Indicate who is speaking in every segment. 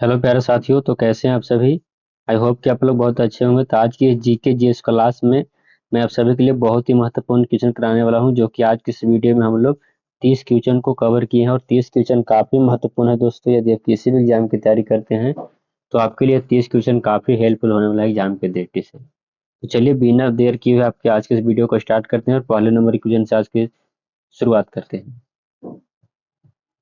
Speaker 1: Hello प्यारे साथियों, तो कैसे हैं आप सभी। आई होप कि आप लोग बहुत अच्छे होंगे। तो आज की इस जीके जीएस क्लास में मैं आप सभी के लिए बहुत ही महत्वपूर्ण क्वेश्चन कराने वाला हूं, जो कि आज की इस वीडियो में हम लोग 30 क्वेश्चन को कवर किए हैं और 30 क्वेश्चन काफी महत्वपूर्ण है दोस्तों। यदि आप किसी भी एग्जाम की तैयारी करते हैं तो आपके लिए 30 क्वेश्चन काफी हेल्पफुल होने वाला है एग्जाम के दृष्टि से। तो चलिए बिना देर किए हुए आपके आज के इस वीडियो को स्टार्ट करते हैं और पहले नंबर क्वेश्चन से आज की शुरुआत करते हैं।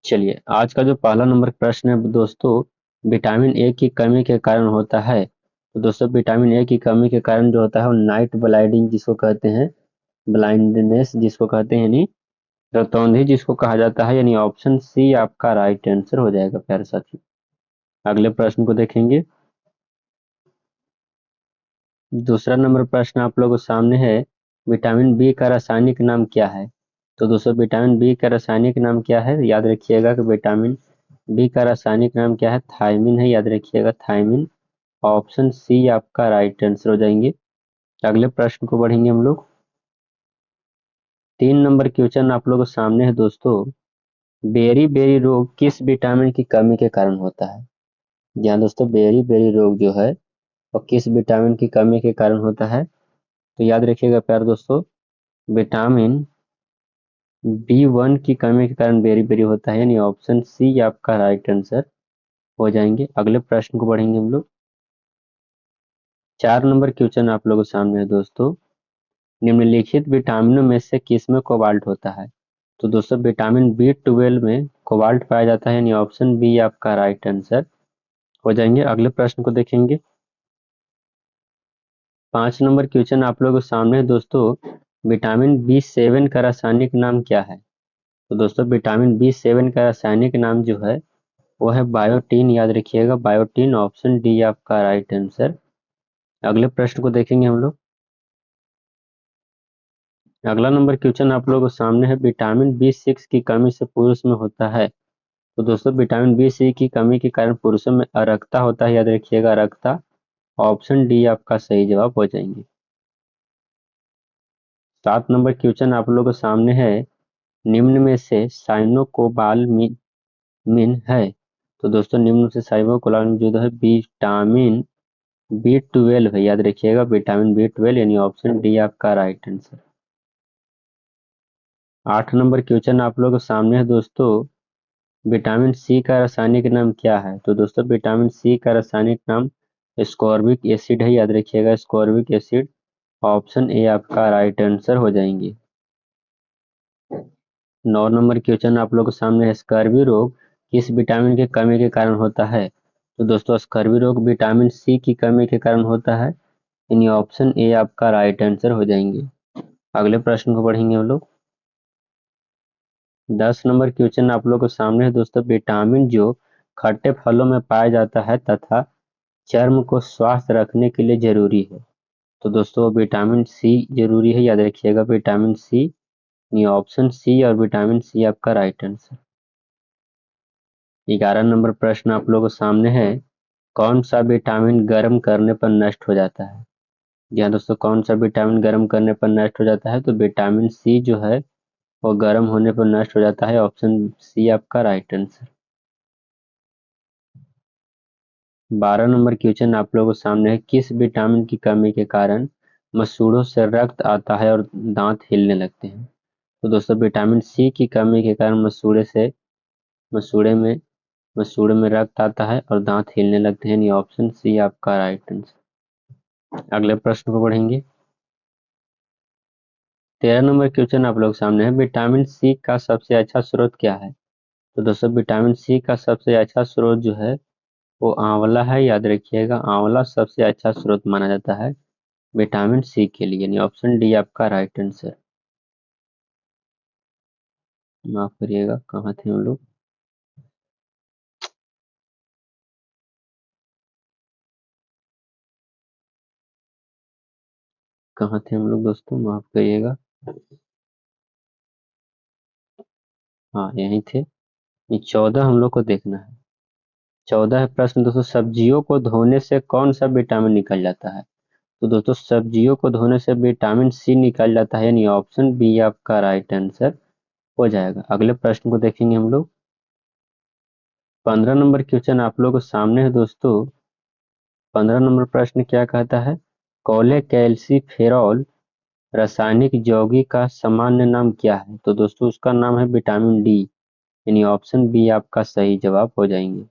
Speaker 1: चलिए, आज का जो पहला नंबर प्रश्न है दोस्तों, विटामिन ए की कमी के कारण होता है। तो दोस्तों, विटामिन ए की कमी के कारण जो होता है वो नाइट ब्लाइंडिंग जिसको कहते हैं, ब्लाइंडनेस जिसको कहते हैं, यानी रतौंधी जिसको कहा जाता है, यानी ऑप्शन सी आपका राइट आंसर हो जाएगा प्यारे साथी। अगले प्रश्न को देखेंगे। दूसरा नंबर प्रश्न आप लोगों के सामने है, विटामिन बी का रासायनिक नाम क्या है। तो दोस्तों, विटामिन बी का रासायनिक नाम क्या है, याद रखिएगा कि विटामिन बी का रासायनिक नाम क्या है, थायमिन है, याद रखिएगा थायमिन। ऑप्शन सी आपका राइट आंसर हो जाएंगे। अगले प्रश्न को बढ़ेंगे हम लोग। 3 नंबर क्वेश्चन आप लोगों के सामने है दोस्तों, बेरी बेरी रोग किस विटामिन की कमी के कारण होता है। जी हाँ दोस्तों, बेरी बेरी रोग जो है वो किस विटामिन की कमी के कारण होता है। तो याद रखिएगा प्यारे दोस्तों, विटामिन बी 1 की कमी के कारण बेरी बेरी होता है, यानी ऑप्शन सी आपका राइट आंसर हो जाएंगे। अगले प्रश्न को बढ़ेंगे हम लोग। 4 नंबर क्वेश्चन आप लोगों के सामने है दोस्तों, निम्नलिखित विटामिनों में से किसमें कोबाल्ट होता है। तो दोस्तों, विटामिन बी 12 में कोबाल्ट पाया जाता है, यानी ऑप्शन बी आपका राइट आंसर हो जाएंगे। अगले प्रश्न को देखेंगे। 5 नंबर क्वेश्चन आप लोगों के सामने है दोस्तों, विटामिन बी 7 का रासायनिक नाम क्या है। तो दोस्तों, विटामिन बी 7 का रासायनिक नाम जो है वो है बायोटीन, याद रखिएगा बायोटीन। ऑप्शन डी आपका राइट आंसर। अगले प्रश्न को देखेंगे हम लोग। अगला नंबर क्वेश्चन आप लोगों के सामने है, विटामिन बी 6 की कमी से पुरुष में होता है। तो दोस्तों, विटामिन बी6 की कमी के कारण पुरुषों में अरक्ता होता है, याद रखिएगा अरक्ता। ऑप्शन डी आपका सही जवाब हो जाएंगे। 7 नंबर क्वेश्चन आप लोगों के सामने है, निम्न में से साइनोकोबालामिन है। तो दोस्तों, निम्न से साइनोकोबालामिन जो है विटामिन बी 12 है, याद रखिएगा विटामिन बी 12, यानी ऑप्शन डी आपका राइट आंसर। 8 नंबर क्वेश्चन आप लोगों के सामने है दोस्तों, विटामिन सी का रासायनिक नाम क्या है। तो दोस्तों, विटामिन सी का रासायनिक नाम स्कॉर्बिक एसिड है, याद रखिएगा स्कॉर्बिक एसिड। ऑप्शन ए आपका राइट आंसर हो जाएंगे। 9 नंबर क्वेश्चन आप लोगों के सामने है, स्कर्वी रोग किस विटामिन की कमी के कारण होता है। तो दोस्तों, स्कर्वी रोग विटामिन सी की कमी के कारण होता है, यानी ऑप्शन ए आपका राइट आंसर हो जाएंगे। अगले प्रश्न को पढ़ेंगे हम लोग। 10 नंबर क्वेश्चन आप लोग के सामने है दोस्तों, विटामिन जो खट्टे फलों में पाया जाता है तथा चर्म को स्वस्थ रखने के लिए जरूरी है। तो दोस्तों, विटामिन सी जरूरी है, याद रखिएगा विटामिन सी, ये ऑप्शन सी और विटामिन सी आपका राइट आंसर। 11 नंबर प्रश्न आप लोगों के सामने है, कौन सा विटामिन गर्म करने पर नष्ट हो जाता है। जी हाँ दोस्तों, कौन सा विटामिन गर्म करने पर नष्ट हो जाता है। तो विटामिन सी जो है वो गर्म होने पर नष्ट हो जाता है, ऑप्शन सी आपका राइट आंसर। 12 नंबर क्वेश्चन आप लोगों के सामने है, किस विटामिन की कमी के कारण मसूड़ों से रक्त आता है और दांत हिलने लगते हैं। तो दोस्तों, विटामिन सी की कमी के कारण मसूड़े में मसूड़े में रक्त आता है और दांत हिलने लगते हैं, यानी ऑप्शन सी आपका राइट आंसर। अगले प्रश्न को पढ़ेंगे। 13 नंबर क्वेश्चन आप लोग सामने है, विटामिन सी का सबसे अच्छा स्रोत क्या है। तो दोस्तों, विटामिन सी का सबसे अच्छा स्रोत जो है वो आंवला है, याद रखिएगा आंवला सबसे अच्छा स्रोत माना जाता है विटामिन सी के लिए, यानी ऑप्शन डी आपका राइट आंसर। माफ करिएगा, कहाँ थे हम लोग। कहाँ थे हम लोग दोस्तों, माफ करिएगा। हाँ, यहीं थे। ये 14 हम लोग को देखना है। 14 है प्रश्न दोस्तों, सब्जियों को धोने से कौन सा विटामिन निकल जाता है। तो दोस्तों, सब्जियों को धोने से विटामिन सी निकल जाता है, यानी ऑप्शन बी आपका राइट आंसर हो जाएगा। अगले प्रश्न को देखेंगे हम लोग। 15 नंबर क्वेश्चन आप लोगों के सामने है दोस्तों। 15 नंबर प्रश्न क्या कहता है, कोलेकैल्सिफेरॉल रासायनिक यौगिक का सामान्य नाम क्या है? तो दोस्तों उसका नाम है विटामिन डी, यानी ऑप्शन बी आपका सही जवाब हो जाएंगे।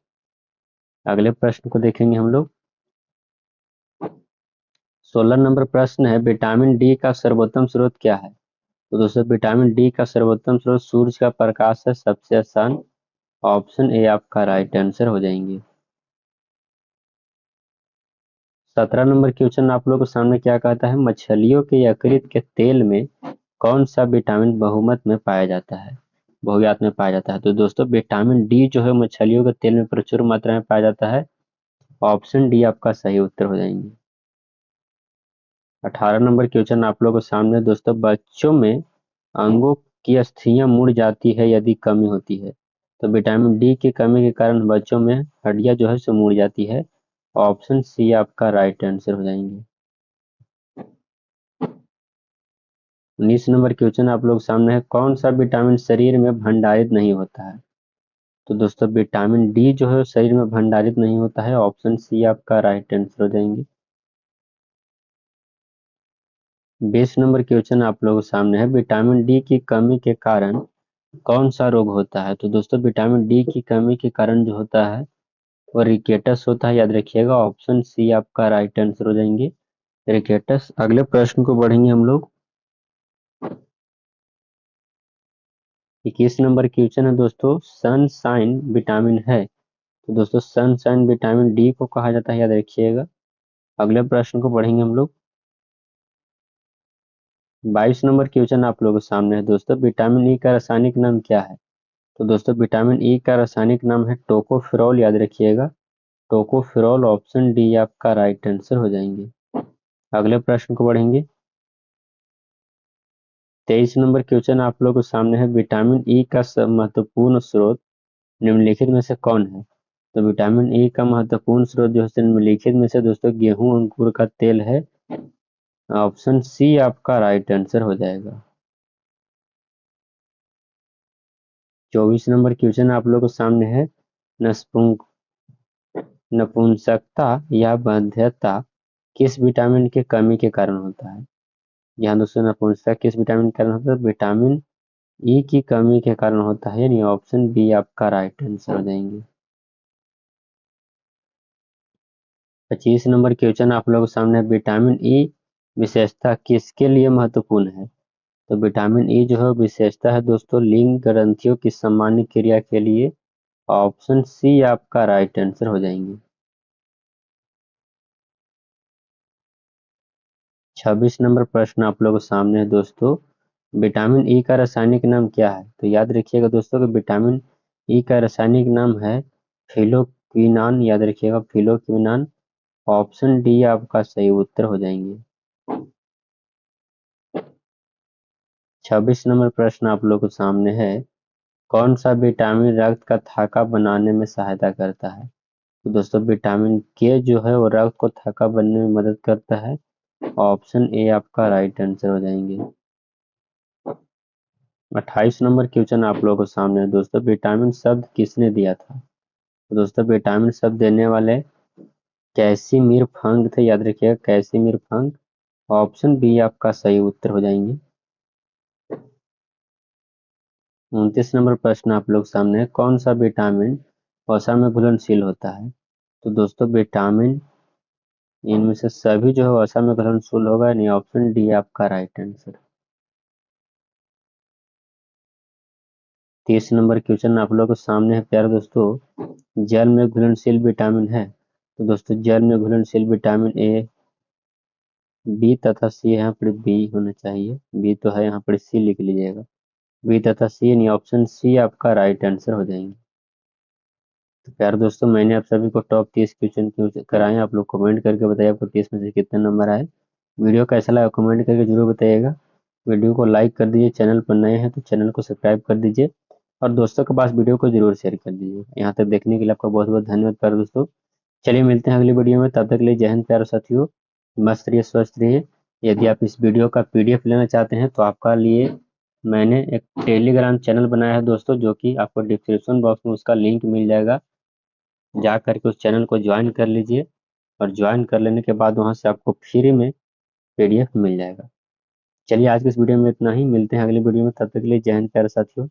Speaker 1: अगले प्रश्न को देखेंगे हम लोग। 16 नंबर प्रश्न है, विटामिन डी का सर्वोत्तम स्रोत क्या है? तो दोस्तों विटामिन डी का सर्वोत्तम स्रोत सूर्य का प्रकाश है, सबसे आसान ऑप्शन ए आपका राइट आंसर हो जाएंगे। 17 नंबर क्वेश्चन आप लोगों के सामने क्या कहता है, मछलियों के यकृत के तेल में कौन सा विटामिन बहुमत में पाया जाता है, बहुतायत में पाया जाता है? तो दोस्तों विटामिन डी जो है मछलियों के तेल में प्रचुर मात्रा में पाया जाता है, ऑप्शन डी आपका सही उत्तर हो जाएंगे। 18 नंबर क्वेश्चन आप लोगों के सामने दोस्तों, बच्चों में अंगों की अस्थियां मुड़ जाती है यदि कमी होती है? तो विटामिन डी की कमी के कारण बच्चों में हड्डियां जो है सो मुड़ जाती है, ऑप्शन सी आपका राइट आंसर हो जाएंगे। 19 नंबर क्वेश्चन आप लोग सामने है, कौन सा विटामिन शरीर में भंडारित नहीं होता है? तो दोस्तों विटामिन डी जो है शरीर में भंडारित नहीं होता है, ऑप्शन सी आपका राइट आंसर हो जाएंगे। 20 नंबर क्वेश्चन आप लोगों के सामने है, विटामिन डी की कमी के कारण कौन सा रोग होता है? तो दोस्तों विटामिन डी की कमी के कारण जो होता है वो रिकेटस होता है, याद रखिएगा, ऑप्शन सी आपका राइट आंसर हो जाएंगे, रिकेटस। अगले प्रश्न को बढ़ेंगे हम लोग। 21 नंबर क्वेश्चन है दोस्तों, सनशाइन विटामिन है? तो दोस्तों सनशाइन विटामिन डी को कहा जाता है, याद रखिएगा। अगले प्रश्न को पढ़ेंगे हम लोग। 22 नंबर क्वेश्चन आप लोगों के सामने है दोस्तों, विटामिन ई का रासायनिक नाम क्या है? तो दोस्तों विटामिन ई का रासायनिक नाम है टोकोफेरॉल, याद रखिएगा, टोकोफेरॉल, ऑप्शन डी आपका राइट आंसर हो जाएंगे। अगले प्रश्न को बढ़ेंगे। 23 नंबर क्वेश्चन आप लोगों के सामने है, विटामिन ई का महत्वपूर्ण स्रोत निम्नलिखित में से कौन है? तो विटामिन ई का महत्वपूर्ण स्रोत जो है निम्नलिखित में से दोस्तों गेहूं अंकुर का तेल है, ऑप्शन सी आपका राइट आंसर हो जाएगा। 24 नंबर क्वेश्चन आप लोगों के सामने है, नपुंसक नपुंसकता या बाध्यता किस विटामिन की कमी के कारण होता है? यहाँ दोस्तों नपुंसकता किस विटामिन के कारण होता है? विटामिन ई की कमी के कारण होता है, यानी ऑप्शन बी आपका राइट आंसर हो जाएंगे। 25 नंबर क्वेश्चन आप लोगों के सामने है, विटामिन ई विशेषता किसके लिए महत्वपूर्ण है? तो विटामिन ई जो है विशेषता है दोस्तों लिंग ग्रंथियों की सामान्य क्रिया के लिए, ऑप्शन सी आपका राइट आंसर हो जाएंगे। 26 नंबर प्रश्न आप लोगों के सामने है दोस्तों, विटामिन ई का रासायनिक नाम क्या है? तो याद रखिएगा दोस्तों कि विटामिन ई का रासायनिक नाम है फिलोक्विनान, याद रखिएगा, फिलोक्विनान, ऑप्शन डी आपका सही उत्तर हो जाएंगे। 26 नंबर प्रश्न आप लोगों के सामने है, कौन सा विटामिन रक्त का थाका बनाने में सहायता करता है? तो दोस्तों विटामिन के जो है वो रक्त को थाका बनने में मदद करता है, ऑप्शन ए आपका राइट आंसर हो जाएंगे। 28 नंबर क्वेश्चन आप लोगों के सामने है दोस्तों, विटामिन शब्द किसने दिया था? तो दोस्तों विटामिन शब्द देने वाले कैसिमिर फंग थे, याद रखिएगा, कैसिमिर फंग, ऑप्शन बी आपका सही उत्तर हो जाएंगे। 29 नंबर प्रश्न आप लोग सामने है, कौन सा विटामिन वसा में घुलनशील होता है? तो दोस्तों विटामिन इनमें से सभी जो है वसा में घुलनशील होगा, यानी ऑप्शन डी आपका राइट आंसर। 30 नंबर क्वेश्चन आप लोग के सामने है प्यारे दोस्तों, जल में घुलनशील विटामिन है? तो दोस्तों जल में घुलनशील विटामिन ए, बी तथा सी, यहाँ पर बी होना चाहिए, बी तो है, यहाँ पर सी लिख लीजिएगा, बी तथा सी, यानी ऑप्शन सी आपका राइट आंसर हो जाएंगे। तो प्यारे दोस्तों मैंने आप सभी को टॉप 30 क्वेश्चन क्यों कराए, आप लोग कमेंट करके बताइए आपको 30 में से कितने नंबर आए। वीडियो कैसा लगा कमेंट करके जरूर बताइएगा। वीडियो को लाइक कर दीजिए, चैनल पर नए हैं तो चैनल को सब्सक्राइब कर दीजिए और दोस्तों के पास वीडियो को जरूर शेयर कर दीजिए। यहाँ तक देखने के लिए आपका बहुत बहुत धन्यवाद प्यारे दोस्तों। चलिए मिलते हैं अगली वीडियो में, तब तक के लिए जय हिंद प्यारे साथियों, मस्त रहिए स्वस्थ रहिए। यदि आप इस वीडियो का पीडीएफ लेना चाहते हैं तो आपका लिए मैंने एक टेलीग्राम चैनल बनाया है दोस्तों, जो कि आपको डिस्क्रिप्शन बॉक्स में उसका लिंक मिल जाएगा। जा करके उस चैनल को ज्वाइन कर लीजिए और ज्वाइन कर लेने के बाद वहाँ से आपको फ्री में PDF मिल जाएगा। चलिए आज के इस वीडियो में इतना ही, मिलते हैं अगले वीडियो में, तब तक के लिए जय हिंद प्यारे साथियों।